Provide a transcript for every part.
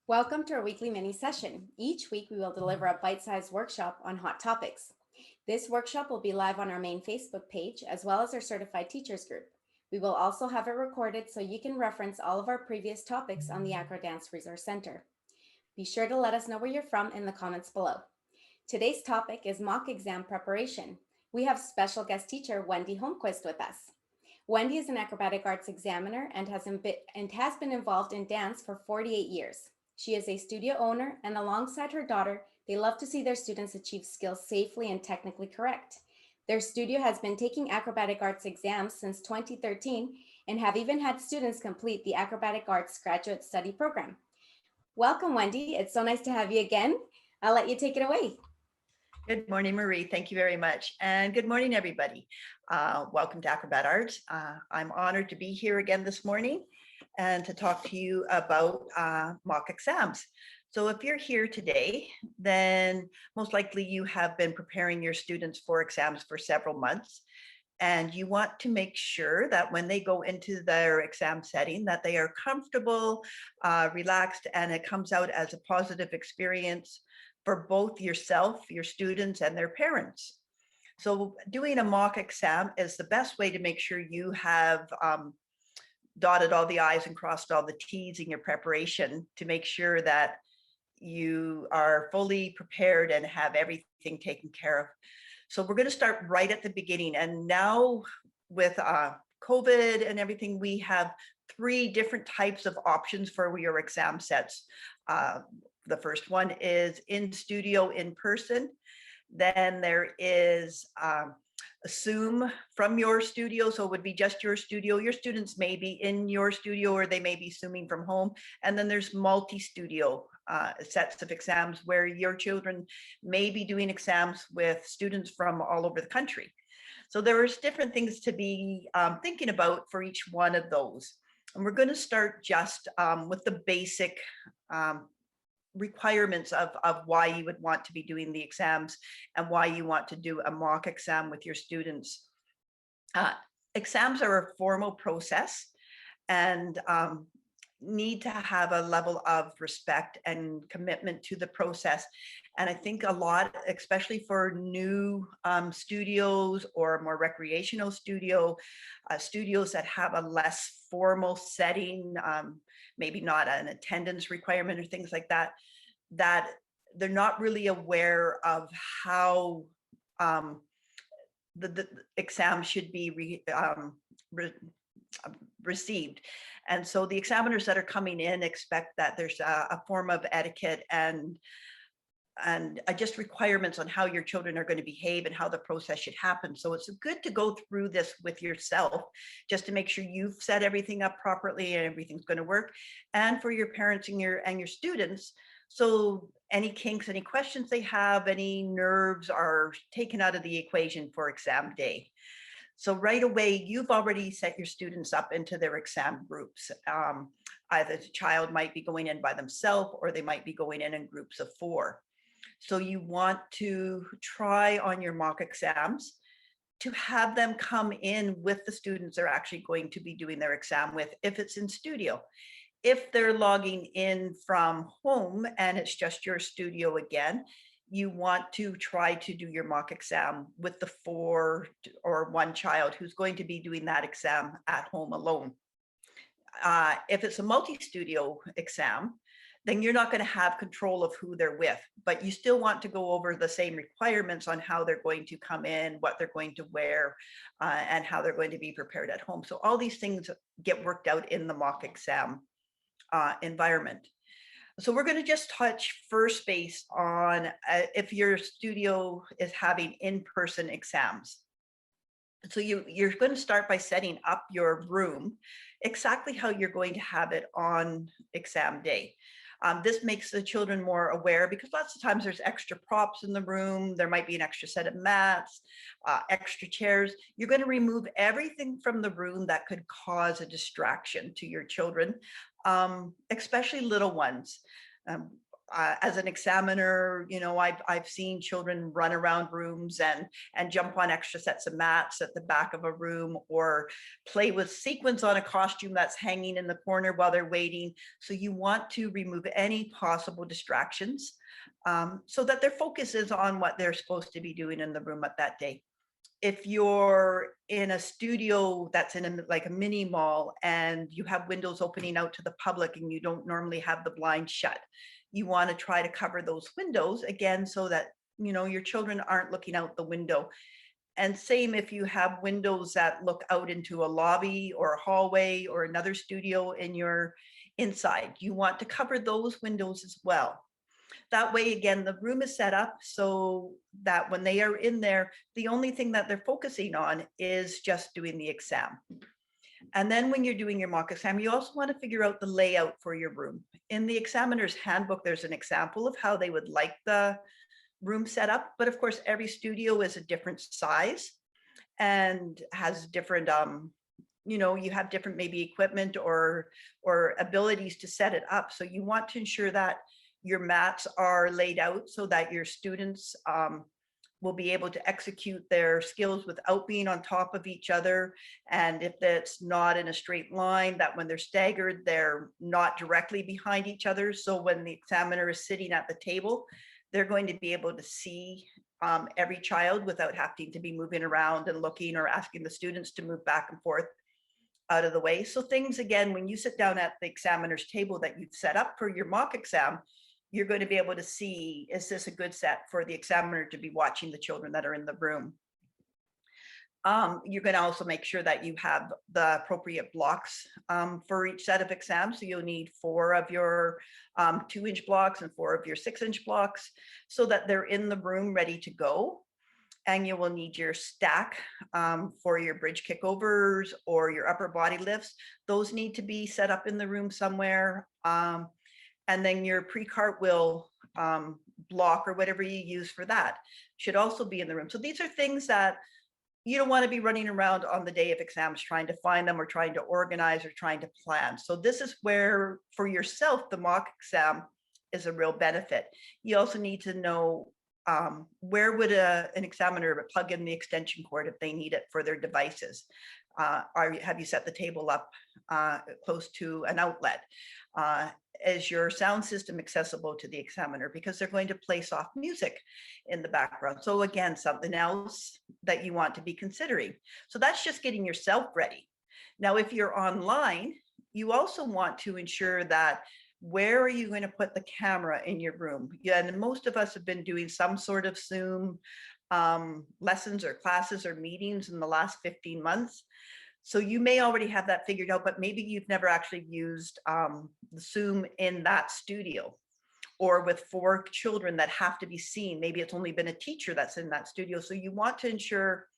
Welcome to our weekly mini session. Each week we will deliver a bite-sized workshop on hot topics. This workshop will be live on our main Facebook page as well as our certified teachers group. We will also have it recorded so you can reference all of our previous topics on the AcroDance Resource Center. Be sure to let us know where you're from in the comments below. Today's topic is mock exam preparation. We have special guest teacher Wendy Holmquist with us. Wendy is an acrobatic arts examiner and has been involved in dance for 48 years. She is a studio owner, and alongside her daughter, they love to see their students achieve skills safely and technically correct. Their studio has been taking acrobatic arts exams since 2013 and have even had students complete the acrobatic arts graduate study program. Welcome, Wendy. It's so nice to have you again. I'll let you take it away. Good morning, Marie. Thank you very much. And good morning, everybody. Welcome to Acrobat Arts. I'm honored to be here again this morning and to talk to you about mock exams. So if you're here today, then most likely you have been preparing your students for exams for several months. And you want to make sure that when they go into their exam setting, that they are comfortable, relaxed, and it comes out as a positive experience for both yourself, your students, and their parents. So doing a mock exam is the best way to make sure you have dotted all the I's and crossed all the T's in your preparation to make sure that you are fully prepared and have everything taken care of. So we're going to start right at the beginning. And now with COVID and everything, we have 3 different types of options for your exam sets. The first one is in studio, in person. Then there is Zoom from your studio. So it would be just your studio. Your students may be in your studio or they may be Zooming from home. And then there's multi-studio sets of exams where your children may be doing exams with students from all over the country. So there's different things to be thinking about for each one of those. And we're going to start just with the basic requirements of why you would want to be doing the exams and why you want to do a mock exam with your students. Exams are a formal process and need to have a level of respect and commitment to the process. And I think a lot, especially for new studios or more recreational studios that have a less formal setting, maybe not an attendance requirement or things like that, that they're not really aware of how the exam should be received. And so the examiners that are coming in expect that there's a form of etiquette and just requirements on how your children are going to behave and how the process should happen. So it's good to go through this with yourself just to make sure you've set everything up properly and everything's going to work, and for your parents and your students. So any kinks, any questions they have, any nerves are taken out of the equation for exam day. So right away, you've already set your students up into their exam groups. Either the child might be going in by themselves or they might be going in groups of 4. So you want to try on your mock exams to have them come in with the students they're actually going to be doing their exam with, if it's in studio. If they're logging in from home and it's just your studio again, you want to try to do your mock exam with the 4 or 1 child who's going to be doing that exam at home alone. If it's a multi-studio exam, then you're not going to have control of who they're with, but you still want to go over the same requirements on how they're going to come in, what they're going to wear, and how they're going to be prepared at home. So all these things get worked out in the mock exam environment. So we're going to just touch first base on if your studio is having in-person exams. So you're going to start by setting up your room exactly how you're going to have it on exam day. This makes the children more aware because lots of times there's extra props in the room. There might be an extra set of mats, extra chairs. You're going to remove everything from the room that could cause a distraction to your children, especially little ones. as an examiner, I've seen children run around rooms and jump on extra sets of mats at the back of a room, or play with sequins on a costume that's hanging in the corner while they're waiting. So you want to remove any possible distractions, so that their focus is on what they're supposed to be doing in the room at that day. If you're in a studio that's in like a mini mall and you have windows opening out to the public and you don't normally have the blinds shut, you want to try to cover those windows again so that your children aren't looking out the window. And same if you have windows that look out into a lobby or a hallway or another studio in your inside, you want to cover those windows as well. That way, again, the room is set up so that when they are in there, the only thing that they're focusing on is just doing the exam. And then when you're doing your mock exam, you also want to figure out the layout for your room. In the examiner's handbook, there's an example of how they would like the room set up. But of course, every studio is a different size and has different, you have different maybe equipment or abilities to set it up. So you want to ensure that your mats are laid out so that your students will be able to execute their skills without being on top of each other. And if that's not in a straight line, that when they're staggered, they're not directly behind each other. So when the examiner is sitting at the table, they're going to be able to see every child without having to be moving around and looking or asking the students to move back and forth out of the way. So things, again, when you sit down at the examiner's table that you've set up for your mock exam, you're going to be able to see, is this a good set for the examiner to be watching the children that are in the room? You're going to also make sure that you have the appropriate blocks for each set of exams. So you'll need 4 of your 2-inch blocks and 4 of your 6-inch blocks so that they're in the room ready to go. And you will need your stack for your bridge kickovers or your upper body lifts. Those need to be set up in the room somewhere. And then your pre-cartwheel block or whatever you use for that should also be in the room. So these are things that you don't want to be running around on the day of exams trying to find them or trying to organize or trying to plan. So this is where, for yourself, the mock exam is a real benefit. You also need to know where would an examiner plug in the extension cord if they need it for their devices. Have you set the table up close to an outlet? Is your sound system accessible to the examiner? Because they're going to play soft music in the background. So again, something else that you want to be considering. So that's just getting yourself ready. Now, if you're online, you also want to ensure that where are you going to put the camera in your room? Yeah, and most of us have been doing some sort of Zoom lessons or classes or meetings in the last 15 months. So you may already have that figured out, but maybe you've never actually used Zoom in that studio, or with 4 children that have to be seen. Maybe it's only been a teacher that's in that studio. So you want to ensure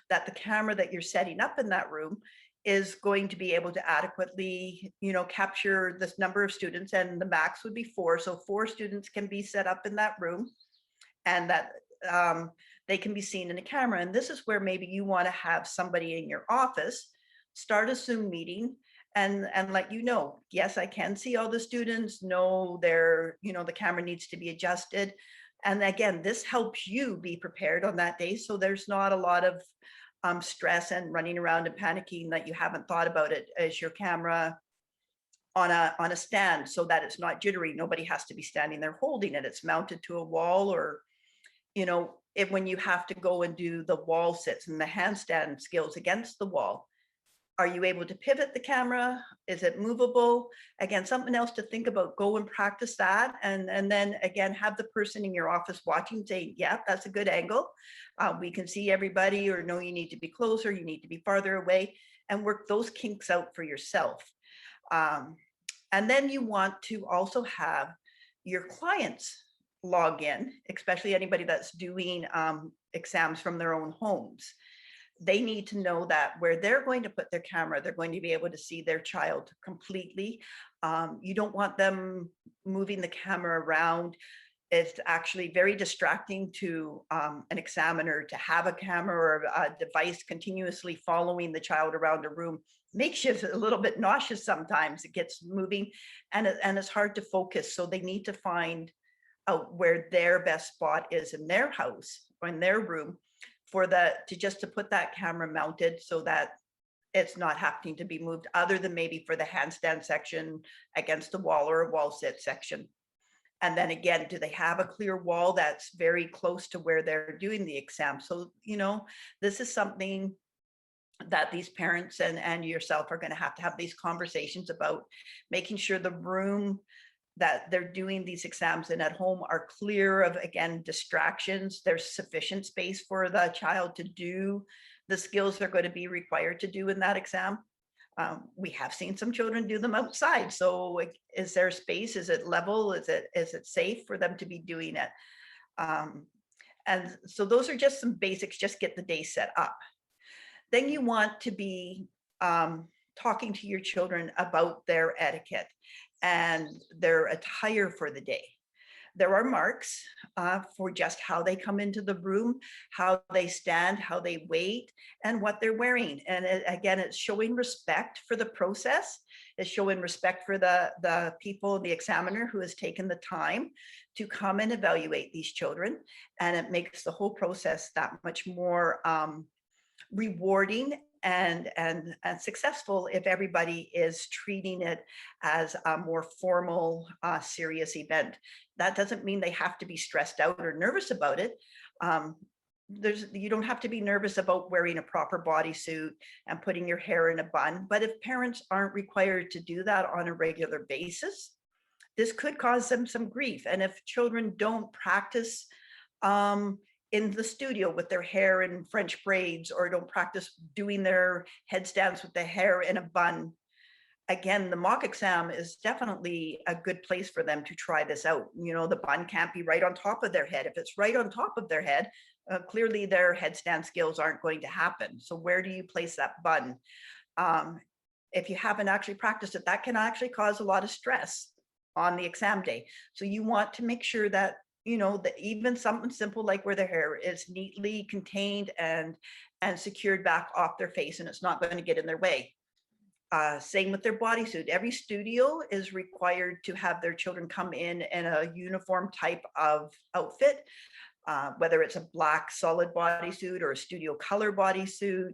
that the camera that you're setting up in that room is going to be able to adequately, capture this number of students, and the max would be 4. So 4 students can be set up in that room, and that they can be seen in a camera. And this is where maybe you want to have somebody in your office start a Zoom meeting and let you know, yes, I can see all the students. No, the camera needs to be adjusted. And again, this helps you be prepared on that day. So there's not a lot of stress and running around and panicking that you haven't thought about it as your camera on a stand so that it's not jittery. Nobody has to be standing there holding it. It's mounted to a wall, or, when you have to go and do the wall sits and the handstand skills against the wall, are you able to pivot the camera? Is it movable? Again, something else to think about. Go and practice that. And then again, have the person in your office watching say, yeah, that's a good angle. We can see everybody, or no, you need to be closer, you need to be farther away, and work those kinks out for yourself. And then you want to also have your clients log in, especially anybody that's doing exams from their own homes. They need to know that where they're going to put their camera, they're going to be able to see their child completely. You don't want them moving the camera around. It's actually very distracting to an examiner to have a camera or a device continuously following the child around a room. Makes you a little bit nauseous sometimes. It gets moving and it's hard to focus. So they need to find out where their best spot is in their house or in their room to put that camera mounted so that it's not happening to be moved, other than maybe for the handstand section against the wall or a wall sit section. And then again, do they have a clear wall that's very close to where they're doing the exam? So, this is something that these parents and yourself are going to have these conversations about, making sure the room that they're doing these exams in at home are clear of, again, distractions. There's sufficient space for the child to do the skills they're going to be required to do in that exam. We have seen some children do them outside. So is there space? Is it level? Is it safe for them to be doing it? And so those are just some basics, just get the day set up. Then you want to be talking to your children about their etiquette and their attire for the day. There are marks for just how they come into the room, how they stand, how they wait, and what they're wearing. And again, it's showing respect for the process. It's showing respect for the people, the examiner who has taken the time to come and evaluate these children. And it makes the whole process that much more rewarding and successful if everybody is treating it as a more formal, serious event. That doesn't mean they have to be stressed out or nervous about it. You don't have to be nervous about wearing a proper bodysuit and putting your hair in a bun. But if parents aren't required to do that on a regular basis, this could cause them some grief. And if children don't practice in the studio with their hair in French braids, or don't practice doing their headstands with the hair in a bun, again, the mock exam is definitely a good place for them to try this out. The bun can't be right on top of their head. If it's right on top of their head, clearly their headstand skills aren't going to happen. So where do you place that bun? If you haven't actually practiced it, that can actually cause a lot of stress on the exam day. So you want to make sure that that even something simple like where their hair is neatly contained and secured back off their face, and it's not going to get in their way. Same with their bodysuit. Every studio is required to have their children come in a uniform type of outfit, whether it's a black solid bodysuit or a studio color bodysuit.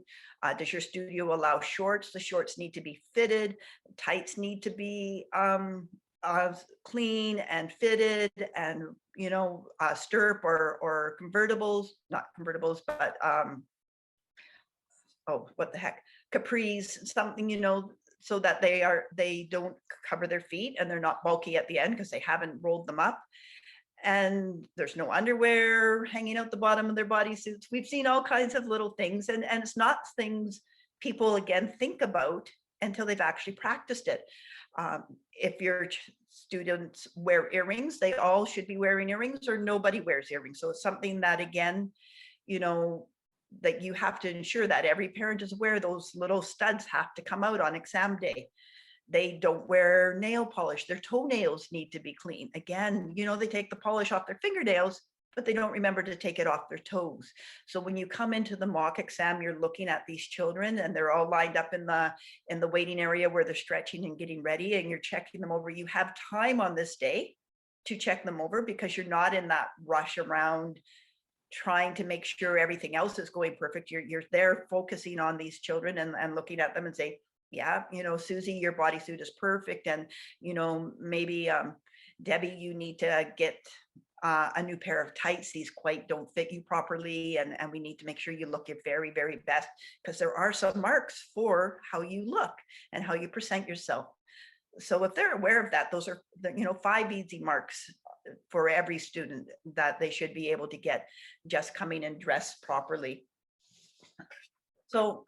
Does your studio allow shorts? The shorts need to be fitted. Tights need to be clean and fitted, and stirrup or convertibles, not convertibles, but what the heck, capris, something, so that they don't cover their feet and they're not bulky at the end because they haven't rolled them up. And there's no underwear hanging out the bottom of their bodysuits. We've seen all kinds of little things, and it's not things people again think about until they've actually practiced it. If your students wear earrings, they all should be wearing earrings, or nobody wears earrings. So it's something that, again, that you have to ensure that every parent is aware those little studs have to come out on exam day. They don't wear nail polish. Their toenails need to be clean. Again, they take the polish off their fingernails, but they don't remember to take it off their toes. So when you come into the mock exam, you're looking at these children and they're all lined up in the waiting area where they're stretching and getting ready, and you're checking them over. You have time on this day to check them over because you're not in that rush around trying to make sure everything else is going perfect. You're there focusing on these children and looking at them and say, yeah, Susie, your bodysuit is perfect. And, maybe Debbie, you need to get a new pair of tights. These quite don't fit you properly. And we need to make sure you look your very, very best, because there are some marks for how you look and how you present yourself. So if they're aware of that, those are, 5 easy marks for every student that they should be able to get just coming and dressed properly. So,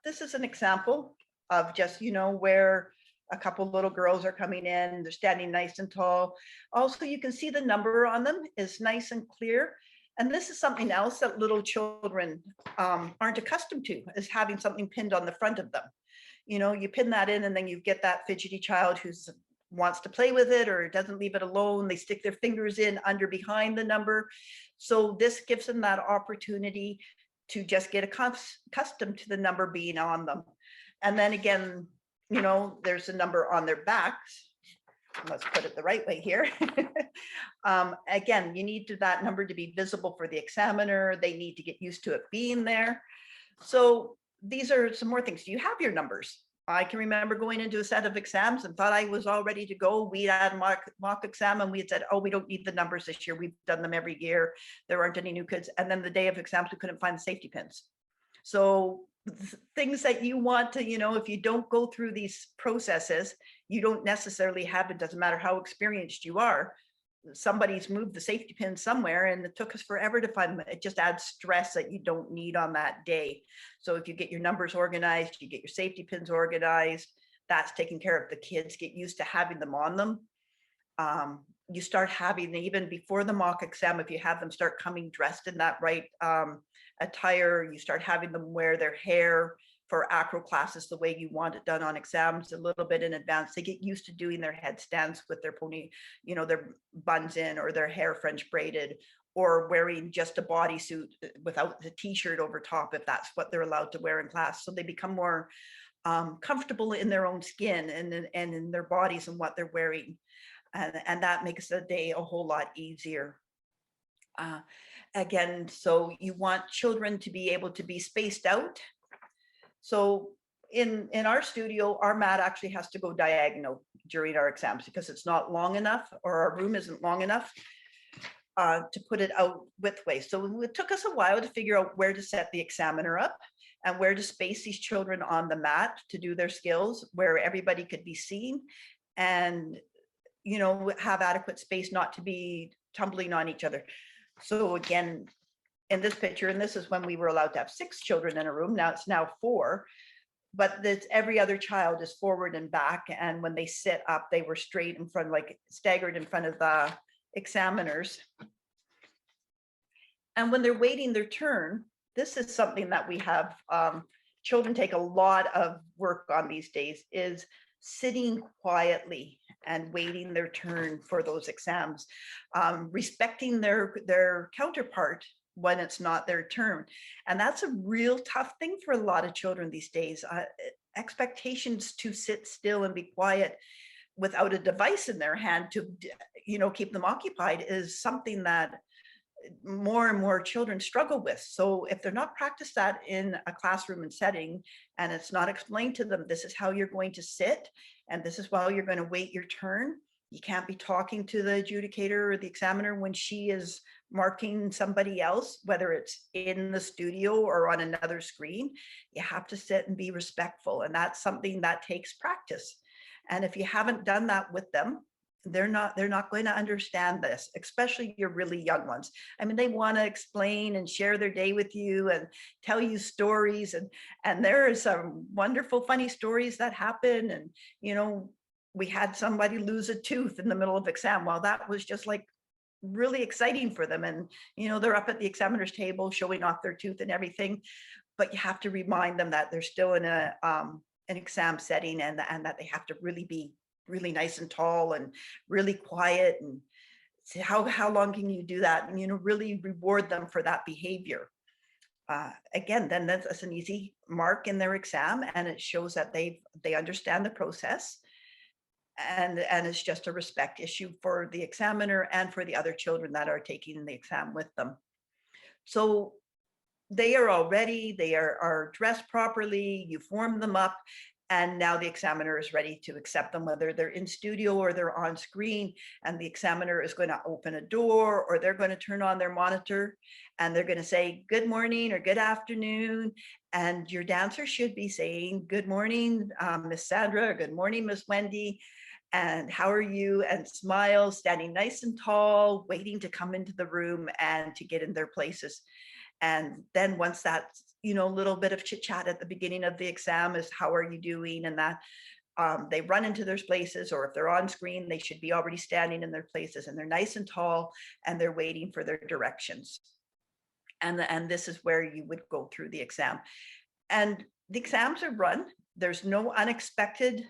this is an example of just, where a couple little girls are coming in, they're standing nice and tall. Also, you can see the number on them is nice and clear. And this is something else that little children aren't accustomed to, is having something pinned on the front of them. You pin that in, and then you get that fidgety child who wants to play with it or doesn't leave it alone. They stick their fingers in under behind the number. So this gives them that opportunity to just get accustomed to the number being on them. And then again, there's a number on their backs. let's put it the right way here. Again, you need that number to be visible for the examiner. They need to get used to it being there. So these are some more things. Do you have your numbers? I can remember going into a set of exams and thought I was all ready to go. We had a mock exam and we had said, oh, we don't need the numbers this year. We've done them every year. There aren't any new kids. And then the day of exams, we couldn't find the safety pins. So things that you want to, if you don't go through these processes, you don't necessarily have, it doesn't matter how experienced you are, somebody's moved the safety pin somewhere and it took us forever to find them. It just adds stress that you don't need on that day. So if you get your numbers organized, you get your safety pins organized, that's taken care of. The kids get used to having them on them. You start having, even before the mock exam, if you have them start coming dressed in that right attire, you start having them wear their hair for acro classes the way you want it done on exams a little bit in advance. They get used to doing their headstands with their pony, their buns in, or their hair French braided, or wearing just a bodysuit without the t-shirt over top, if that's what they're allowed to wear in class. So they become more comfortable in their own skin and in their bodies and what they're wearing. And that makes the day a whole lot easier. Again, so you want children to be able to be spaced out. So in our studio, our mat actually has to go diagonal during our exams because it's not long enough, or our room isn't long enough to put it out widthways. So it took us a while to figure out where to set the examiner up and where to space these children on the mat to do their skills, where everybody could be seen and have adequate space not to be tumbling on each other. So again, in this picture, and this is when we were allowed to have 6 children in a room, now it's now 4, but every other child is forward and back, and when they sit up, they were straight in front, like staggered in front of the examiners. And when they're waiting their turn, this is something that we have, children take a lot of work on these days, is sitting quietly and waiting their turn for those exams, respecting their counterpart when it's not their turn. And that's a real tough thing for a lot of children these days. Expectations to sit still and be quiet without a device in their hand to, keep them occupied is something that more and more children struggle with. So if they're not practiced that in a classroom and setting, and it's not explained to them, this is how you're going to sit, and this is while you're going to wait your turn. You can't be talking to the adjudicator or the examiner when she is marking somebody else, whether it's in the studio or on another screen. You have to sit and be respectful. And that's something that takes practice. And if you haven't done that with them, they're not going to understand this, especially your really young ones. I mean, they want to explain and share their day with you and tell you stories. And there are some wonderful, funny stories that happen. And, we had somebody lose a tooth in the middle of exam. Well, that was just like really exciting for them. And, they're up at the examiner's table showing off their tooth and everything. But you have to remind them that they're still in an exam setting, and that they have to really be really nice and tall and really quiet, and say, how long can you do that? And, really reward them for that behavior. Again, then that's an easy mark in their exam, and it shows that they understand the process. And it's just a respect issue for the examiner and for the other children that are taking the exam with them. So they are all ready, they are dressed properly, you form them up, and now the examiner is ready to accept them, whether they're in studio or they're on screen, and the examiner is going to open a door, or they're going to turn on their monitor and they're going to say good morning or good afternoon. And your dancer should be saying good morning, Miss Sandra, or good morning, Miss Wendy, and how are you, and smile, standing nice and tall, waiting to come into the room and to get in their places. And then once that's, little bit of chit chat at the beginning of the exam is how are you doing, and that they run into their places, or if they're on screen, they should be already standing in their places, and they're nice and tall, and they're waiting for their directions. And this is where you would go through the exam. And the exams are run. There's no unexpected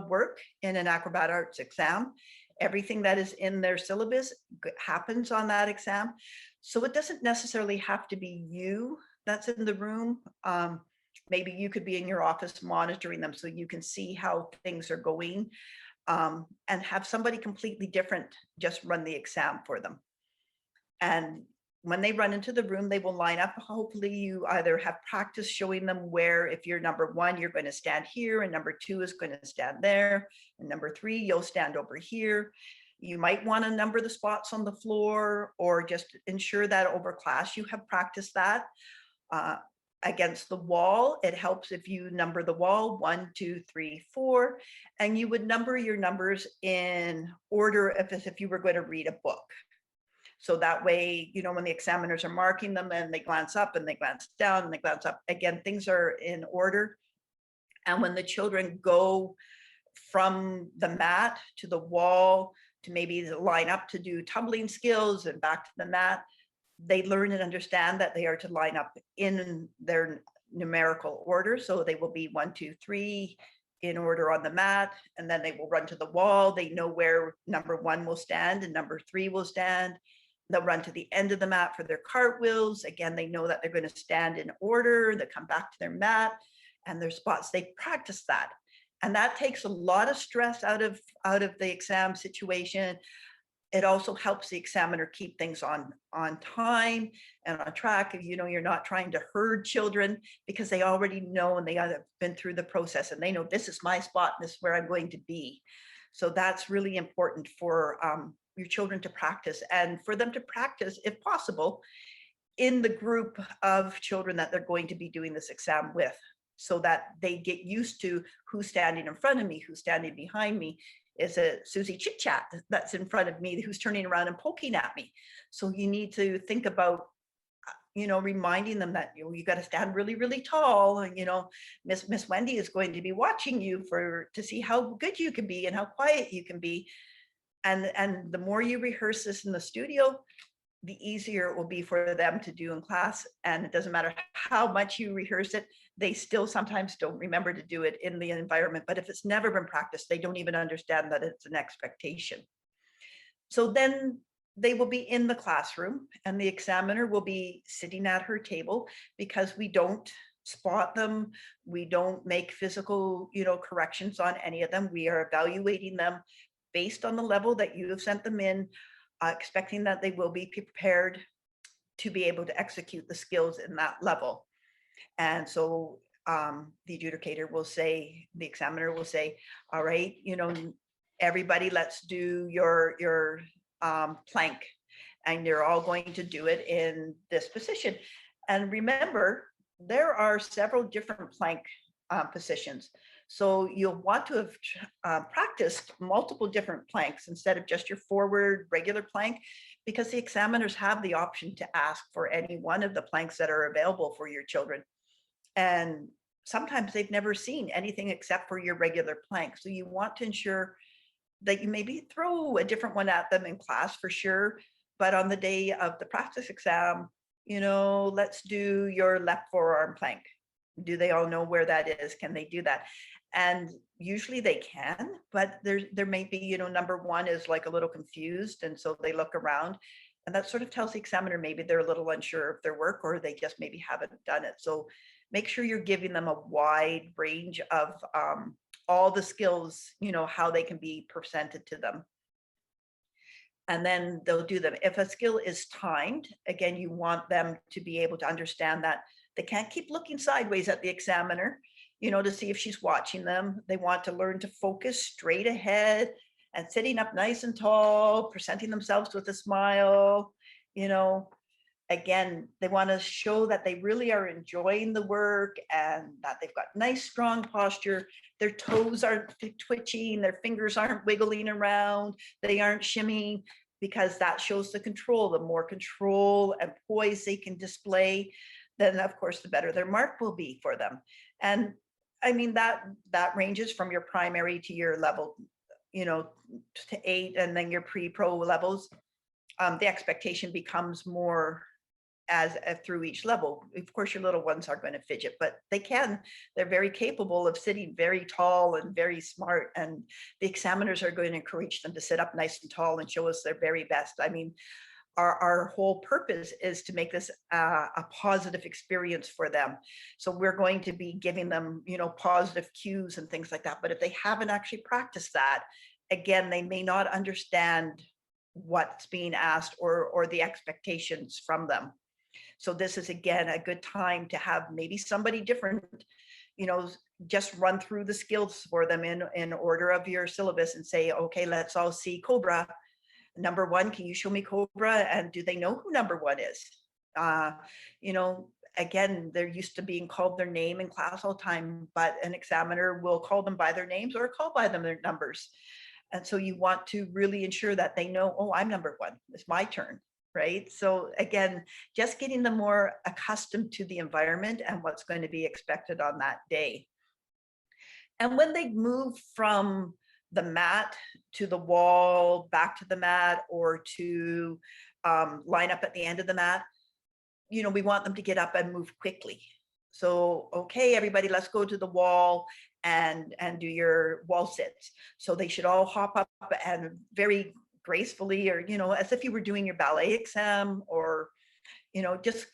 work in an acrobat arts exam. Everything that is in their syllabus happens on that exam. So it doesn't necessarily have to be you that's in the room. Maybe you could be in your office monitoring them so you can see how things are going. and have somebody completely different just run the exam for them. And when they run into the room, they will line up. Hopefully you either have practice showing them where, if you're number 1, you're going to stand here, and number 2 is going to stand there, and number 3, you'll stand over here. You might want to number the spots on the floor, or just ensure that over class you have practiced that. Against the wall, it helps if you number the wall 1, 2, 3, 4, and you would number your numbers in order if you were going to read a book. So that way, you know, when the examiners are marking them and they glance up and they glance down and they glance up, again, things are in order. And when the children go from the mat to the wall to maybe line up to do tumbling skills and back to the mat, they learn and understand that they are to line up in their numerical order. So they will be 1, 2, 3 in order on the mat, and then they will run to the wall. They know where number 1 will stand and number 3 will stand. They'll run to the end of the mat for their cartwheels. Again, they know that they're going to stand in order. They come back to their mat and their spots. They practice that. And that takes a lot of stress out of the exam situation. It also helps the examiner keep things on time and on track. You know, you're not trying to herd children, because they already know, and they have been through the process, and they know this is my spot and this is where I'm going to be. So that's really important for your children to practice, and for them to practice, if possible, in the group of children that they're going to be doing this exam with, so that they get used to who's standing in front of me, who's standing behind me. Is it Susie Chit Chat that's in front of me who's turning around and poking at me? So you need to think about, you know, reminding them that you got to stand really, really tall, and, you know, Miss Wendy is going to be watching you to see how good you can be and how quiet you can be. And the more you rehearse this in the studio, the easier it will be for them to do in class. And it doesn't matter how much you rehearse it, they still sometimes don't remember to do it in the environment. But if it's never been practiced, they don't even understand that it's an expectation. So then they will be in the classroom, and the examiner will be sitting at her table, because we don't spot them. We don't make physical, you know, corrections on any of them. We are evaluating them based on the level that you have sent them in, expecting that they will be prepared to be able to execute the skills in that level. And so the adjudicator will say, the examiner will say, all right, you know, everybody, let's do your plank, and you're all going to do it in this position. And remember, there are several different plank positions. So you'll want to have practiced multiple different planks instead of just your forward regular plank, because the examiners have the option to ask for any one of the planks that are available for your children. And sometimes they've never seen anything except for your regular plank. So you want to ensure that you maybe throw a different one at them in class for sure. But on the day of the practice exam, you know, let's do your left forearm plank. Do they all know where that is? Can they do that? And usually they can, but there may be, you know, number 1 is like a little confused, and so they look around, and that sort of tells the examiner maybe they're a little unsure of their work, or they just maybe haven't done it. So make sure you're giving them a wide range of all the skills, you know, how they can be presented to them. And then they'll do them. If a skill is timed, again, you want them to be able to understand that they can't keep looking sideways at the examiner, you know, to see if she's watching them. They want to learn to focus straight ahead and sitting up nice and tall, presenting themselves with a smile. You know, again, they want to show that they really are enjoying the work and that they've got nice, strong posture. Their toes aren't twitching, their fingers aren't wiggling around, they aren't shimmying, because that shows the control. The more control and poise they can display, then of course, the better their mark will be for them. And I mean, that ranges from your primary to your level, you know, to 8, and then your pre-pro levels. The expectation becomes more as through each level. Of course, your little ones are going to fidget, but they're very capable of sitting very tall and very smart. And the examiners are going to encourage them to sit up nice and tall and show us their very best. I mean, our whole purpose is to make this a positive experience for them. So we're going to be giving them, you know, positive cues and things like that. But if they haven't actually practiced that, again, they may not understand what's being asked or the expectations from them. So this is, again, a good time to have maybe somebody different, just run through the skills for them in order of your syllabus and say, okay, let's all see Cobra. Number one, can you show me Cobra? And do they know who number one is? Again, they're used to being called their name in class all the time, but an examiner will call them by their names or call by them their numbers. And so you want to really ensure that they know, oh, I'm number one, it's my turn, right? So again, just getting them more accustomed to the environment and what's going to be expected on that day. And when they move from the mat to the wall, back to the mat, or to line up at the end of the mat, we want them to get up and move quickly. So, okay, everybody, let's go to the wall and do your wall sits. So they should all hop up and very gracefully, or, as if you were doing your ballet exam, or, just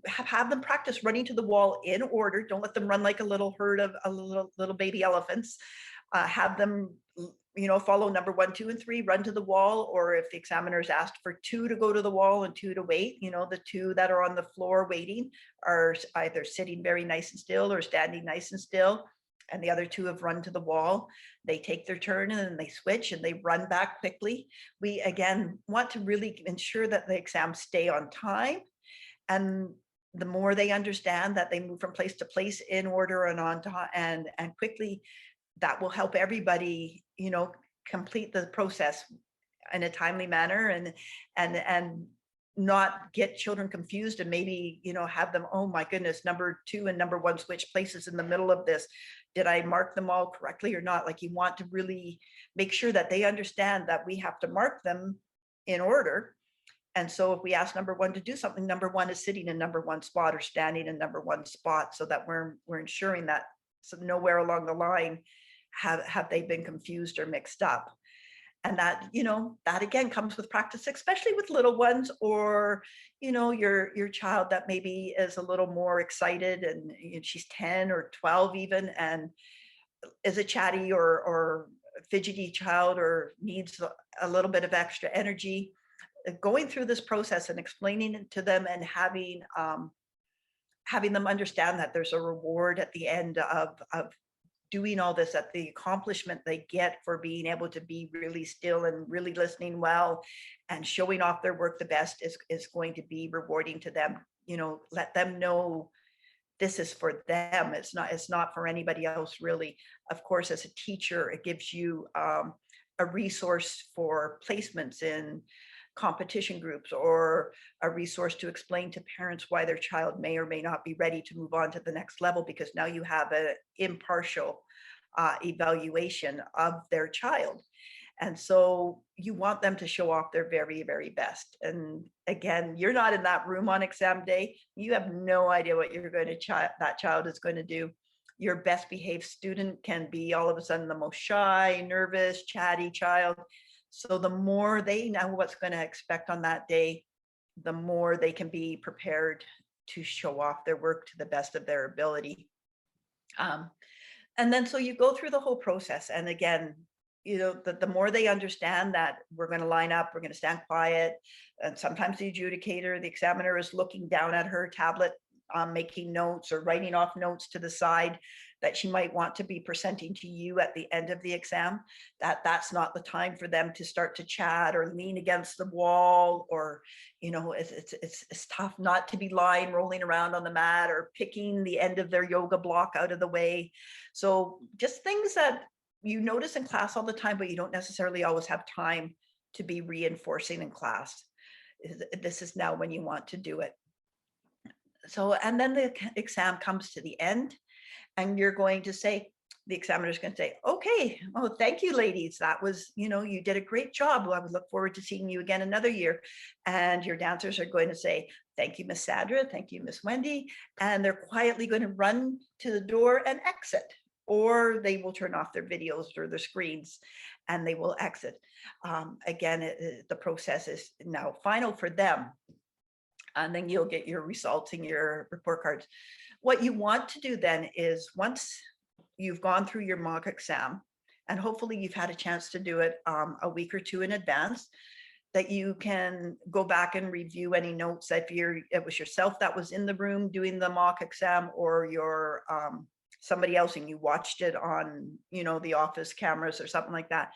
have them practice running to the wall in order. Don't let them run like a little herd of little baby elephants. Have them, follow number 1, 2, and 3, run to the wall. Or if the examiner's asked for 2 to go to the wall and 2 to wait, the 2 that are on the floor waiting are either sitting very nice and still or standing nice and still. And the other 2 have run to the wall. They take their turn and then they switch and they run back quickly. We, again, want to really ensure that the exams stay on time. And the more they understand that they move from place to place in order and on time and quickly, that will help everybody, complete the process in a timely manner and not get children confused and maybe, have them, oh my goodness, number 2 and number 1 switch places in the middle of this. Did I mark them all correctly or not? Like, you want to really make sure that they understand that we have to mark them in order. And so if we ask number 1 to do something, number 1 is sitting in number 1 spot or standing in number 1 spot, so that we're ensuring that nowhere along the line have they been confused or mixed up. And that, that again comes with practice, especially with little ones, or, your child that maybe is a little more excited and she's 10 or 12 even, and is a chatty or fidgety child, or needs a little bit of extra energy. Going through this process and explaining it to them and having them understand that there's a reward at the end of doing all this, at the accomplishment they get for being able to be really still and really listening well and showing off their work the best is going to be rewarding to them. Let them know this is for them. It's not for anybody else, really. Of course, as a teacher, it gives you a resource for placements in competition groups, or a resource to explain to parents why their child may or may not be ready to move on to the next level, because now you have an impartial evaluation of their child. And so you want them to show off their very, very best. And again, you're not in that room on exam day. You have no idea what that child is going to do. Your best behaved student can be all of a sudden the most shy, nervous, chatty child. So the more they know what's going to expect on that day, the more they can be prepared to show off their work to the best of their ability. And then so you go through the whole process. And again, the more they understand that we're going to line up, we're going to stand quiet. And sometimes the adjudicator, the examiner, is looking down at her tablet, making notes or writing off notes to the side that she might want to be presenting to you at the end of the exam. That's not the time for them to start to chat or lean against the wall, or it's tough not to be rolling around on the mat or picking the end of their yoga block out of the way. So just things that you notice in class all the time, but you don't necessarily always have time to be reinforcing in class. This is now when you want to do it. So, and then the exam comes to the end, and you're going to say, the examiner's going to say, okay, oh, thank you, ladies. That was, you did a great job. I would look forward to seeing you again another year. And your dancers are going to say, thank you, Miss Sandra. Thank you, Miss Wendy. And they're quietly going to run to the door and exit, or they will turn off their videos or their screens and they will exit. Again, the process is now final for them. And then you'll get your results and your report cards. What you want to do then is, once you've gone through your mock exam and hopefully you've had a chance to do it a week or two in advance, that you can go back and review any notes. If it was yourself that was in the room doing the mock exam, or your somebody else and you watched it on, the office cameras or something like that,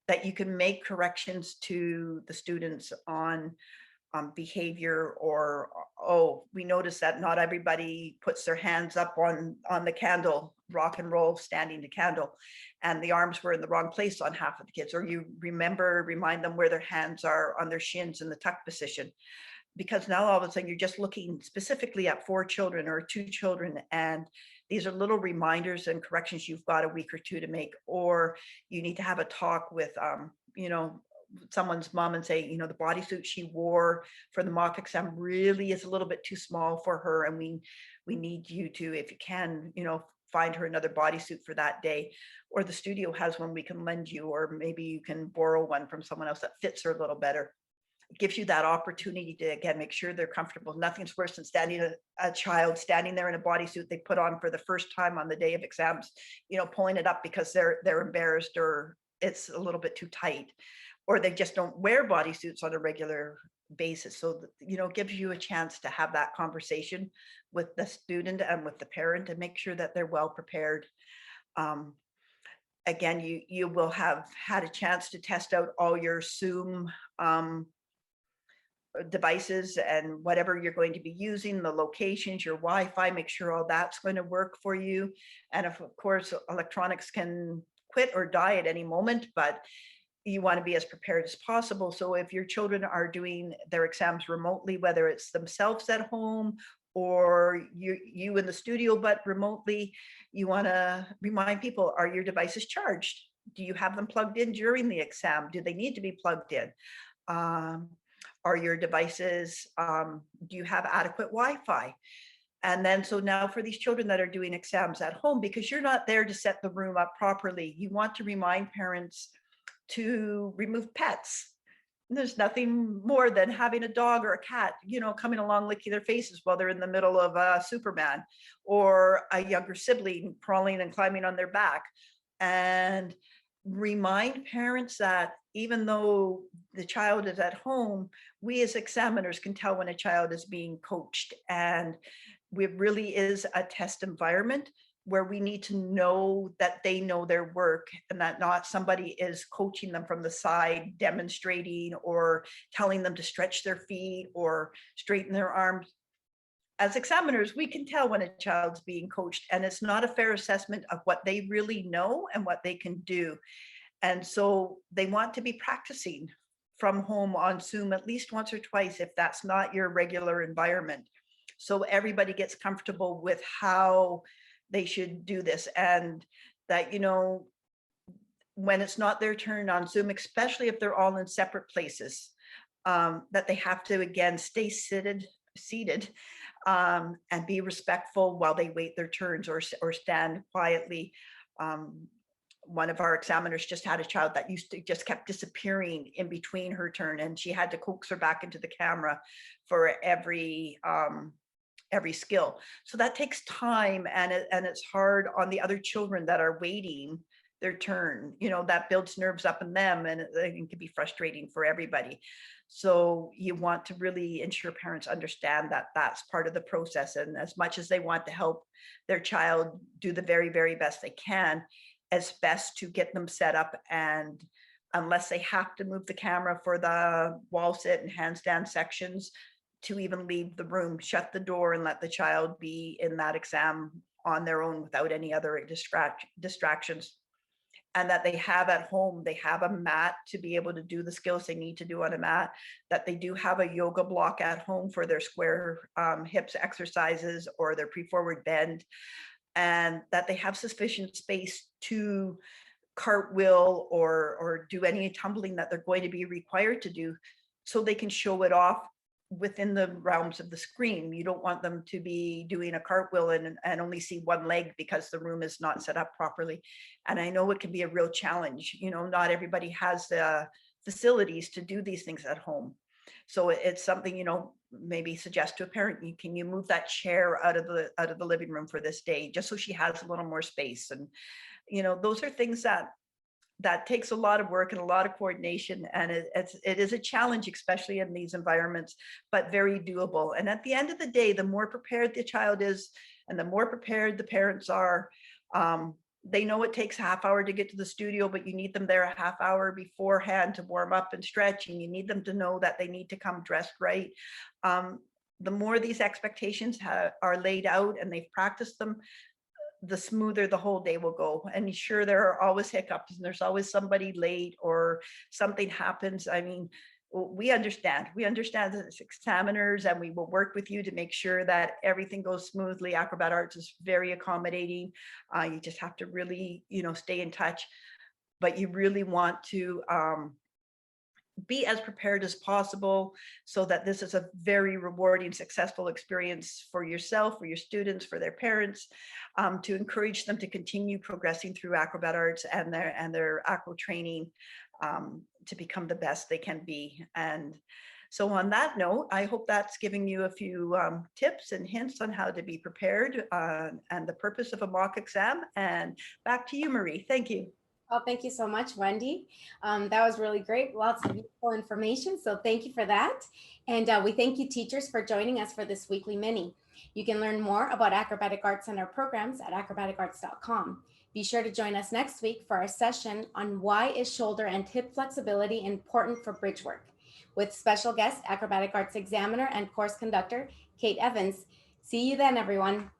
that you can make corrections to the students on behavior, or, oh, we noticed that not everybody puts their hands up on the candle, rock and roll standing to candle, and the arms were in the wrong place on half of the kids, or you remind them where their hands are on their shins in the tuck position. Because now all of a sudden you're just looking specifically at 4 children or 2 children, and these are little reminders and corrections you've got a week or 2 to make. Or you need to have a talk with someone's mom and say, the bodysuit she wore for the mock exam really is a little bit too small for her, and we need you to, if you can, find her another bodysuit for that day. Or the studio has one we can lend you, or maybe you can borrow one from someone else that fits her a little better. It gives you that opportunity to, again, make sure they're comfortable. Nothing's worse than a child standing there in a bodysuit they put on for the first time on the day of exams, pulling it up because they're embarrassed, or it's a little bit too tight, or they just don't wear bodysuits on a regular basis. So, it gives you a chance to have that conversation with the student and with the parent, and make sure that they're well prepared. Again, you will have had a chance to test out all your Zoom devices and whatever you're going to be using, the locations, your Wi-Fi, make sure all that's going to work for you. And of course, electronics can quit or die at any moment, but you want to be as prepared as possible. So if your children are doing their exams remotely, whether it's themselves at home or you in the studio, but remotely, you want to remind people, are your devices charged? Do you have them plugged in during the exam? Do they need to be plugged in? Are your devices, do you have adequate Wi-Fi? And then, so now for these children that are doing exams at home, because you're not there to set the room up properly, you want to remind parents to remove pets. There's nothing more than having a dog or a cat, coming along licking their faces while they're in the middle of Superman, or a younger sibling crawling and climbing on their back. And remind parents that even though the child is at home, we as examiners can tell when a child is being coached, and it really is a test environment where we need to know that they know their work, and that not somebody is coaching them from the side, demonstrating or telling them to stretch their feet or straighten their arms. As examiners, we can tell when a child's being coached, and it's not a fair assessment of what they really know and what they can do. And so they want to be practicing from home on Zoom at least once or twice, if that's not your regular environment. So everybody gets comfortable with how they should do this, and that, when it's not their turn on Zoom, especially if they're all in separate places, that they have to, again, stay seated, and be respectful while they wait their turns, or stand quietly. One of our examiners just had a child that just kept disappearing in between her turn, and she had to coax her back into the camera for every skill. So that takes time, and it's hard on the other children that are waiting their turn. That builds nerves up in them, and it can be frustrating for everybody. So you want to really ensure parents understand that that's part of the process, and as much as they want to help their child do the very, very best they can, it's best to get them set up, and unless they have to move the camera for the wall sit and handstand sections, to even leave the room, shut the door, and let the child be in that exam on their own without any other distractions. And that they have at home, they have a mat to be able to do the skills they need to do on a mat, that they do have a yoga block at home for their square hips exercises or their pre-forward bend, and that they have sufficient space to cartwheel or do any tumbling that they're going to be required to do, so they can show it off within the realms of the screen. You don't want them to be doing a cartwheel and only see one leg because the room is not set up properly. And I know it can be a real challenge. Not everybody has the facilities to do these things at home. So it's something, maybe suggest to a parent, can you move that chair out of the living room for this day, just so she has a little more space. And, those are things that that takes a lot of work and a lot of coordination, and it is a challenge, especially in these environments, but very doable. And at the end of the day, the more prepared the child is and the more prepared the parents are, they know it takes a half hour to get to the studio, but you need them there a half hour beforehand to warm up and stretch, and you need them to know that they need to come dressed right. The more these expectations are laid out and they've practiced them, the smoother the whole day will go. And sure, there are always hiccups and there's always somebody late or something happens. I mean, we understand as examiners, and we will work with you to make sure that everything goes smoothly. Acrobat Arts is very accommodating. You just have to really, stay in touch, but you really want to be as prepared as possible so that this is a very rewarding, successful experience for yourself, for your students, for their parents, to encourage them to continue progressing through Acrobat Arts and their acro training, to become the best they can be. And so on that note, I hope that's giving you a few tips and hints on how to be prepared, and the purpose of a mock exam. And back to you, Marie. Thank you. Oh, thank you so much, Wendy. That was really great. Lots of useful information. So thank you for that. And we thank you, teachers, for joining us for this weekly mini. You can learn more about acrobatic arts and our programs at acrobaticarts.com. Be sure to join us next week for our session on why is shoulder and hip flexibility important for bridge work, with special guest acrobatic arts examiner and course conductor, Kate Evans. See you then, everyone.